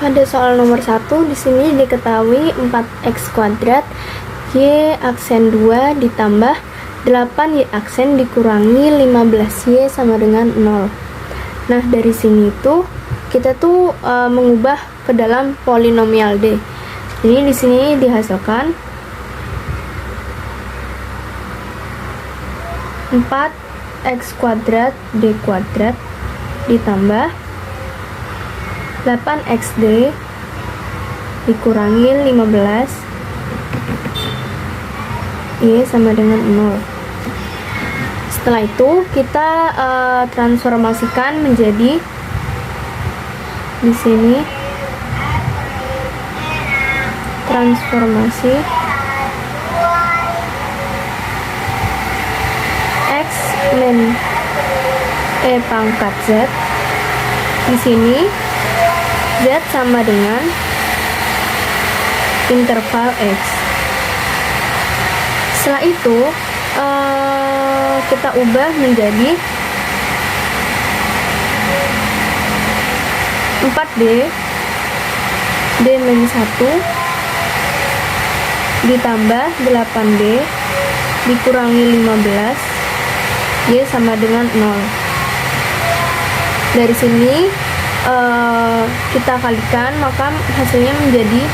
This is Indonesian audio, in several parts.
Pada soal nomor 1 di sini diketahui 4x kuadrat y aksen 2 ditambah 8y aksen dikurangi 15y sama dengan 0. Nah, dari sini tuh kita tuh mengubah ke dalam polinomial D. Jadi di sini dihasilkan 4x kuadrat D kuadrat ditambah 8xd dikurangi 15 y sama dengan 0. Setelah itu kita transformasikan menjadi di sini transformasi x min e pangkat z. Di sini z sama dengan interval x. Setelah itu kita ubah menjadi 4D D-1 ditambah 8D dikurangi 15 y sama dengan 0. Dari sini kita kalikan, maka hasilnya menjadi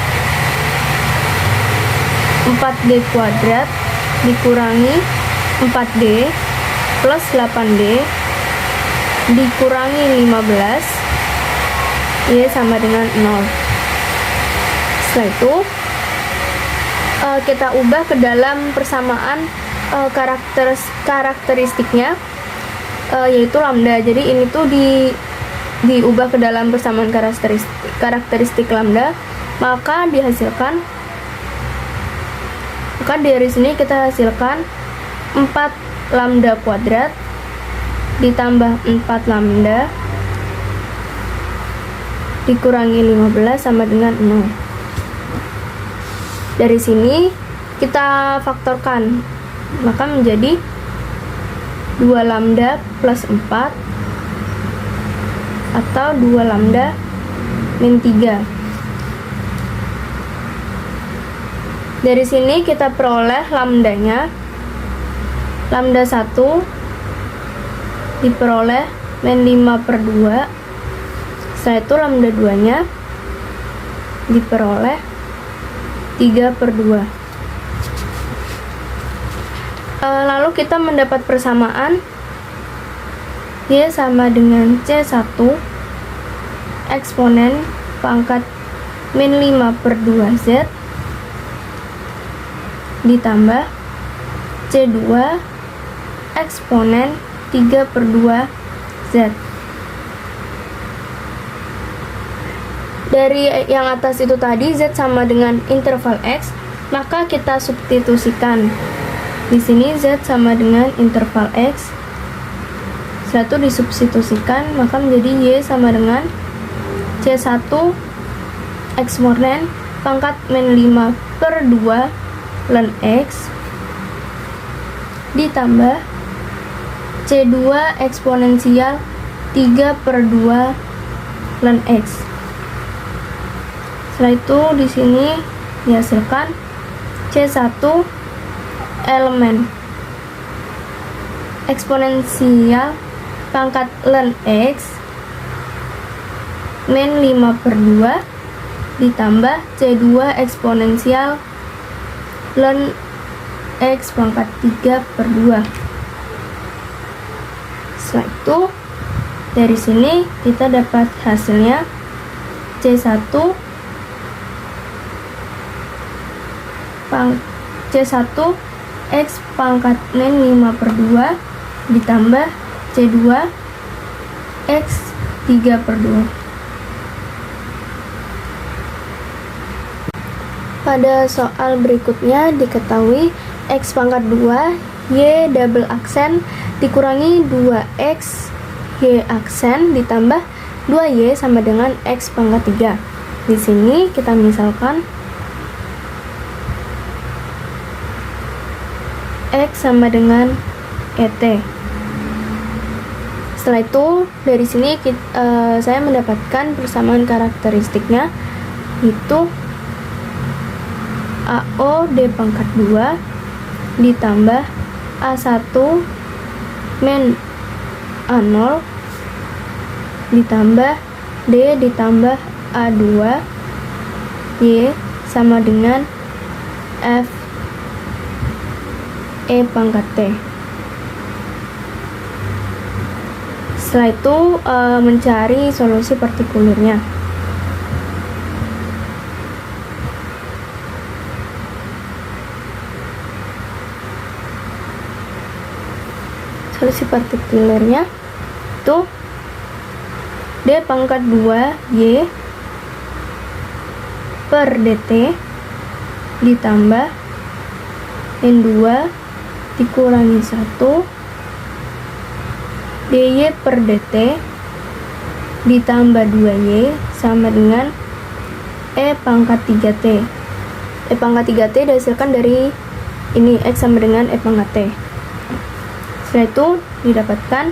4D kuadrat dikurangi 4D plus 8D dikurangi 15 y sama dengan 0. Setelah itu kita ubah ke dalam persamaan karakteristiknya, yaitu lambda. Jadi ini tuh diubah ke dalam persamaan karakteristik lambda, maka dari sini kita hasilkan 4 lambda kuadrat ditambah 4 lambda dikurangi 15 sama dengan 0. Dari sini kita faktorkan, maka menjadi 2 lambda plus 4 atau 2 lambda min 3. Dari sini kita peroleh lambdanya, lambda 1 diperoleh min 5/2. Setelah itu lambda 2 nya diperoleh 3/2. Lalu kita mendapat persamaan y sama dengan C1 eksponen pangkat min 5/2z ditambah C2 eksponen 3/2z. Dari yang atas itu tadi z sama dengan interval x, maka kita substitusikan. Di sini z sama dengan interval x. Setelah itu disubstitusikan, maka menjadi y sama dengan C1 eksponen pangkat min 5/2 ln x ditambah C2 eksponensial 3/2 ln x. Setelah itu di sini dihasilkan C1 elemen eksponensial pangkat ln x min 5/2 ditambah C2 eksponensial ln x pangkat 3/2. Setelah itu dari sini kita dapat hasilnya C1 x pangkat min 5/2 ditambah C2 x 3/2. Pada soal berikutnya diketahui x pangkat 2 y double aksen dikurangi 2x y aksen ditambah 2y sama dengan x pangkat 3. Di sini kita misalkan x sama dengan ET. Setelah itu dari sini saya mendapatkan persamaan karakteristiknya, itu AO D pangkat 2 ditambah A1 min A0 ditambah D ditambah A2 Y sama dengan F E pangkat T. Setelah itu mencari solusi partikulernya. Solusi partikulernya itu D pangkat 2 Y per dt ditambah N2 dikurangi 1 dy per dt ditambah 2y sama dengan E pangkat 3t. E pangkat 3t dihasilkan dari ini X sama dengan E pangkat t. Setelah itu didapatkan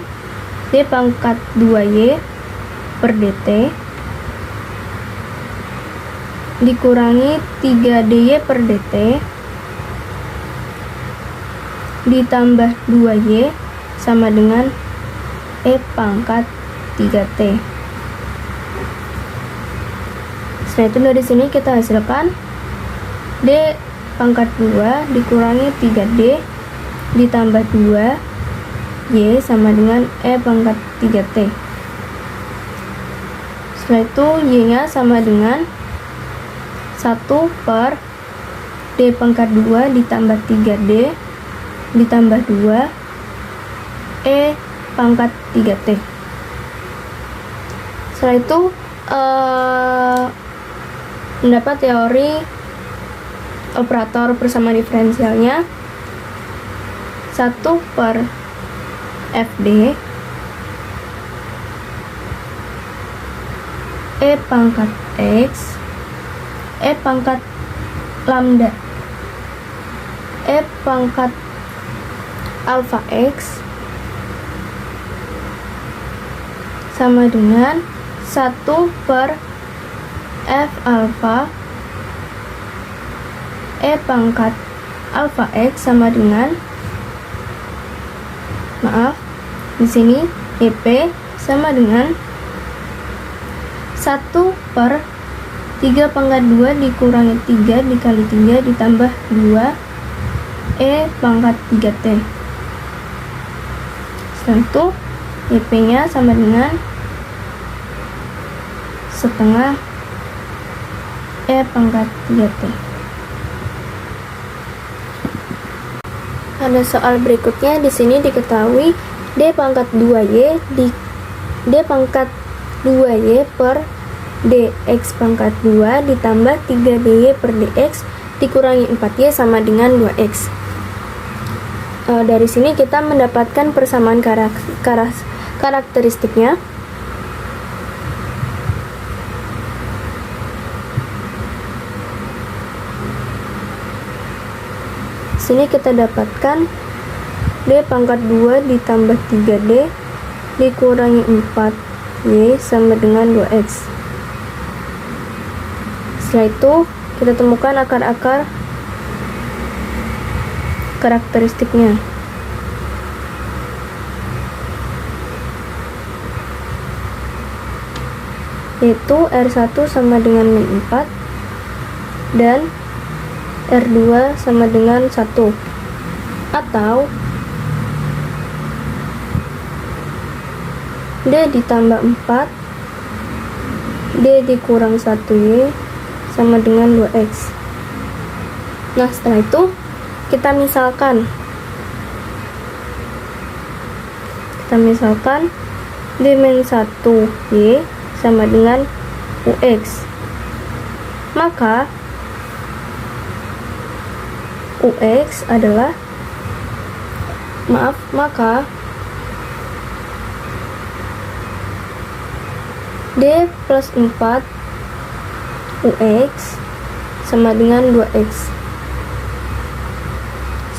D pangkat 2y per dt dikurangi 3dy per dt ditambah 2y sama dengan E pangkat 3t. Setelah itu dari sini kita hasilkan D pangkat 2 dikurangi 3d ditambah 2y sama dengan E pangkat 3t. Setelah itu y nya sama dengan 1 per D pangkat 2 ditambah 3D ditambah 2 E pangkat 3T. Setelah itu mendapat teori operator persamaan diferensialnya 1 per FD E pangkat X E pangkat lambda E pangkat alpha X sama dengan 1 per F alpha E pangkat alpha X sama dengan di sini EP sama dengan 1 per 3 pangkat 2 dikurangi 3 dikali 3 ditambah 2 E pangkat 3T. Setelah itu EP nya sama dengan setengah E pangkat 3T. Pada soal berikutnya di sini diketahui D pangkat 2Y D pangkat 2Y per dx pangkat 2 ditambah 3dy per dx dikurangi 4y sama dengan 2x. Dari sini kita mendapatkan persamaan karakteristiknya. Sini kita dapatkan D pangkat 2 ditambah 3D dikurangi 4y sama dengan 2x. Setelah itu kita temukan akar-akar karakteristiknya. Yaitu R1 sama dengan min 4 dan R2 sama dengan 1, atau D ditambah 4 D dikurang 1Y sama dengan 2x. Nah, setelah itu kita misalkan D min 1y sama dengan ux, maka ux adalah D plus 4 ux sama dengan 2x.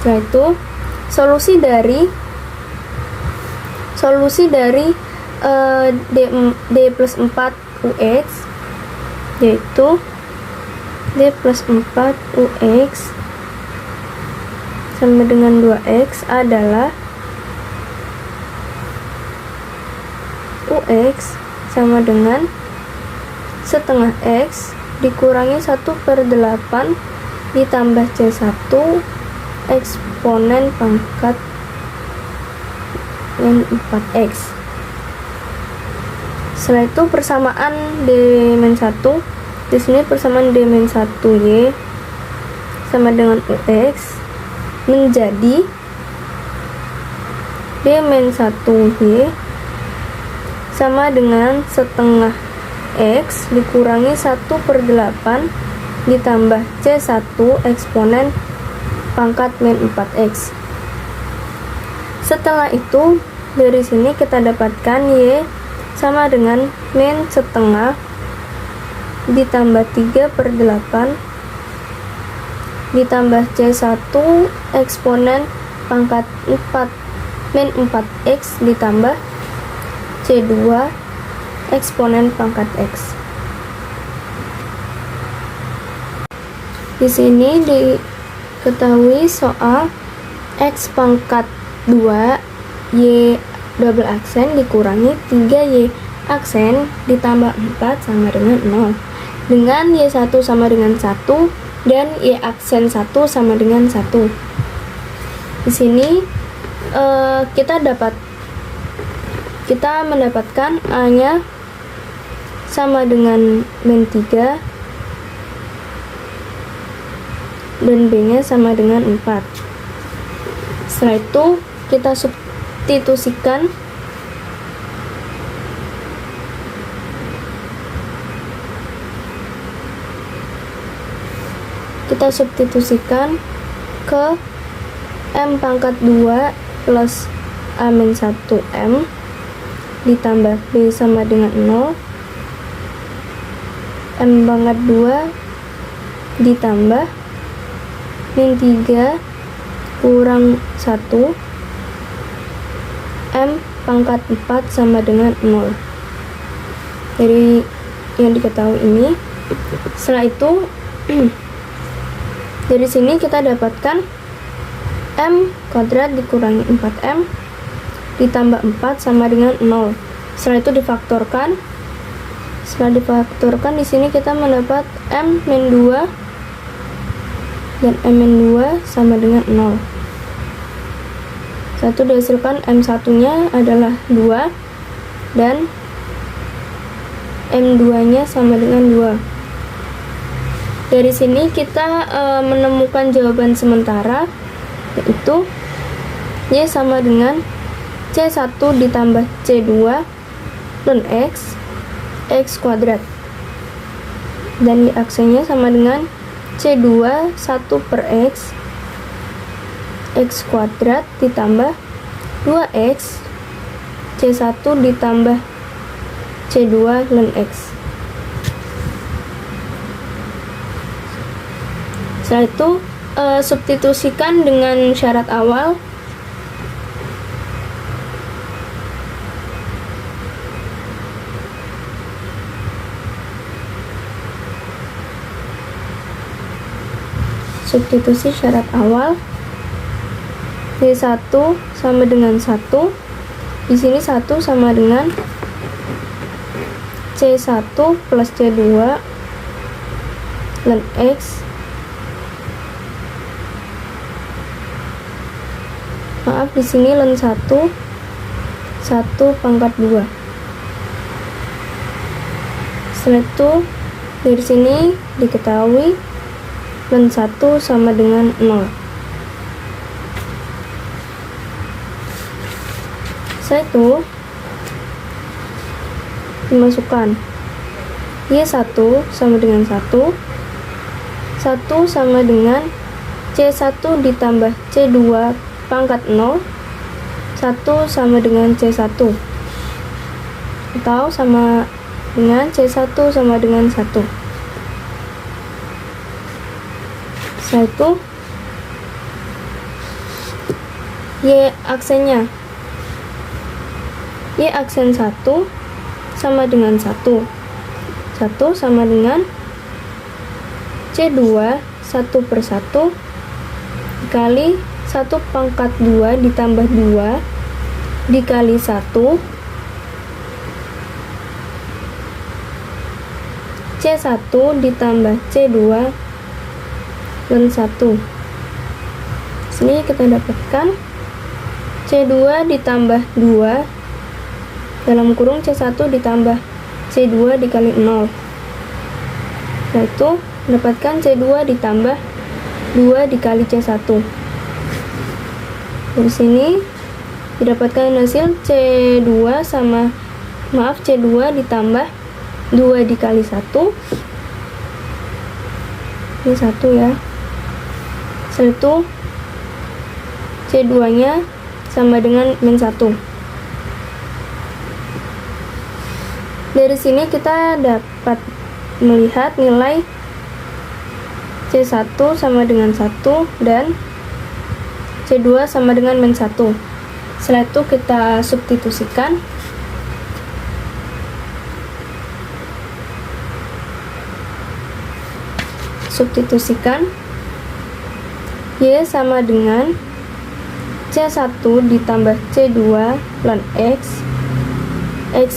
Setelah itu solusi dari D plus 4 UX, yaitu D plus 4 UX sama dengan 2X adalah UX sama dengan setengah X dikurangi 1/8 ditambah C1 eksponen pangkat min 4X. Setelah itu persamaan D-1, di sini persamaan D-1Y sama dengan UX menjadi D-1Y sama dengan setengah X dikurangi 1/8 ditambah C1 eksponen pangkat min 4X. Setelah itu dari sini kita dapatkan Y sama dengan min setengah ditambah 3/8 ditambah C1 eksponen pangkat 4 min 4X ditambah C2 eksponen pangkat X. Di sini diketahui soal X pangkat 2 Y double aksen dikurangi 3Y aksen ditambah 4 sama dengan 0, dengan Y1 sama dengan 1 dan Y aksen 1 sama dengan 1. Di sini kita mendapatkan A-nya sama dengan min 3 dan B-nya sama dengan 4. Setelah itu kita substitusikan ke M pangkat 2 plus A-1M ditambah B sama dengan 0, M pangkat 2 ditambah min 3 kurang 1 M pangkat 4 sama dengan 0 dari yang diketahui ini. Setelah itu dari sini kita dapatkan M kuadrat dikurangi 4M ditambah 4 sama dengan 0. Setelah itu difaktorkan. Setelah difaktorkan di sini kita mendapat M min 2 dan M min 2 sama dengan 0. Setelah itu dihasilkan M1 nya adalah 2 dan M2 nya sama dengan 2. Dari sini kita menemukan jawaban sementara, yaitu Y sama dengan C1 ditambah C2 ln X kuadrat, dan Y aksennya sama dengan C2 1/X X kuadrat ditambah 2X C1 ditambah C2 ln X. Setelah itu substitusikan dengan syarat awal. Substitusi syarat awal. Y1 sama dengan 1. Di sini 1 sama dengan C1 plus C2 ln X. Maaf, di sini ln 1 pangkat 2. Setelah itu dari sini diketahui ln 1 sama dengan 0. Setelah itu dimasukkan Y1 sama dengan 1 sama dengan C1 ditambah C2 pangkat 0, 1 sama dengan C1 atau sama dengan C1 sama dengan 1. Setelah itu Y aksennya Y aksen 1 sama dengan 1. 1 sama dengan C2 1 per 1 dikali 1 pangkat 2 ditambah 2 dikali 1 C1 ditambah C2 dan 1. Sini kita dapatkan C2 ditambah 2 dalam kurung C1 ditambah C2 dikali 0. Setelah itu mendapatkan C2 ditambah 2 dikali C1. Dari sini didapatkan hasil C2 ditambah 2 dikali 1. Ini 1 ya. Setelah itu C2 nya sama dengan min 1. Dari sini kita dapat melihat nilai C1 sama dengan 1 dan C2 sama dengan min 1. Setelah itu kita substitusikan. Y sama dengan C1 ditambah C2 ln X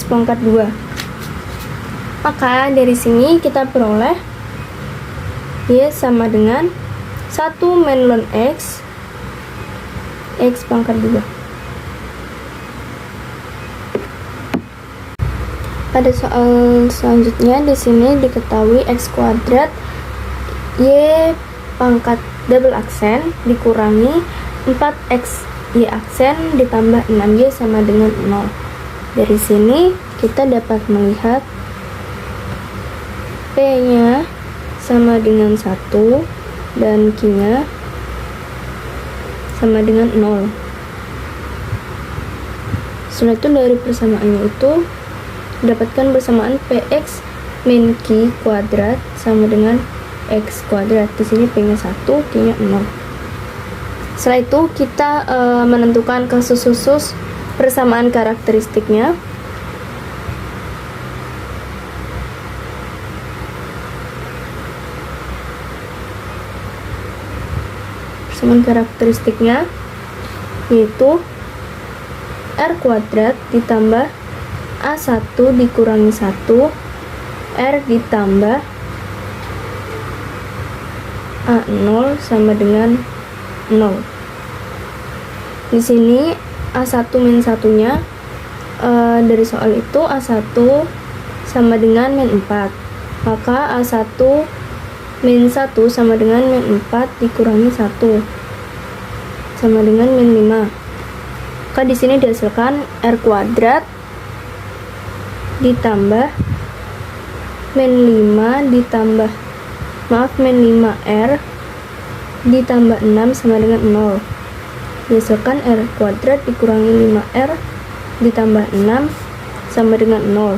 pangkat 2. Maka dari sini kita peroleh Y sama dengan 1 min ln X pangkat 2. Pada soal selanjutnya di sini diketahui X kuadrat Y pangkat double aksen dikurangi 4X Y aksen ditambah 6Y sama dengan 0. Dari sini kita dapat melihat P-nya sama dengan 1 dan Q-nya sama dengan 0. Setelah itu dari persamaannya itu dapatkan persamaan PX min Q kuadrat sama dengan X kuadrat. Di sini P-nya 1, Q-nya 0. Setelah itu kita menentukan kasus khusus persamaan karakteristiknya. Persamaan karakteristiknya yaitu R kuadrat ditambah A1 dikurangi 1 R ditambah A0 sama dengan 0. Di sini A1 min 1-nya dari soal itu A1 sama dengan min 4. Maka A1 min 1 sama dengan min 4 dikurangi 1 sama dengan min 5. Maka di sini dihasilkan R kuadrat ditambah min 5 ditambah min 5R ditambah 6 sama dengan 0. Dihasilkan R kuadrat dikurangi 5R ditambah 6 sama dengan 0.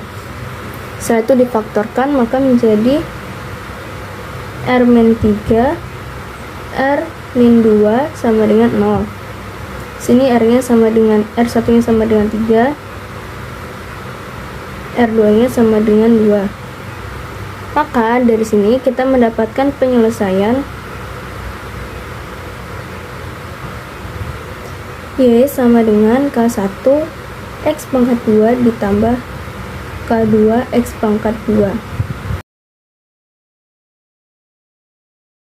Setelah itu difaktorkan maka menjadi R min 3 R min 2 sama dengan 0. Sini R nya sama dengan R1 nya sama dengan 3, R2 nya sama dengan 2. Maka dari sini kita mendapatkan penyelesaian Y sama dengan K1 X pangkat 2 ditambah K2 X pangkat 2.